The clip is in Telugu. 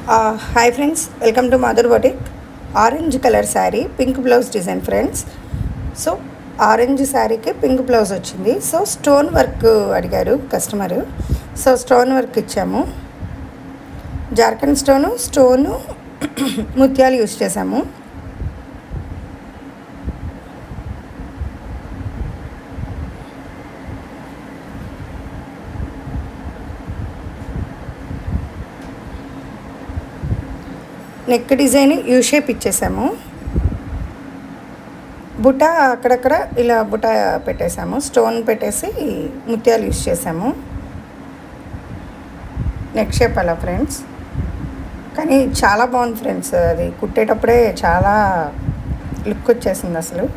Hi friends, welcome to mother boutique. Orange colour sari, pink blouse design friends. So orange శారీకి పింక్ బ్లౌజ్ వచ్చింది. సో స్టోన్ వర్క్ అడిగారు కస్టమరు. సో స్టోన్ వర్క్ ఇచ్చాము. జార్ఖండ్ స్టోను ముత్యాలు యూజ్ చేసాము. నెక్ డిజైన్ యూ షేప్ ఇచ్చేసాము. బుట్ట అక్కడక్కడ ఇలా బుట్ట పెట్టేసాము. స్టోన్ పెట్టేసి ముత్యాలు యూజ్ చేసాము. నెక్ షేప్ అలా ఫ్రెండ్స్. కానీ చాలా బాగుంది ఫ్రెండ్స్. అది కుట్టేటప్పుడే చాలా లుక్ వచ్చేసింది అసలు.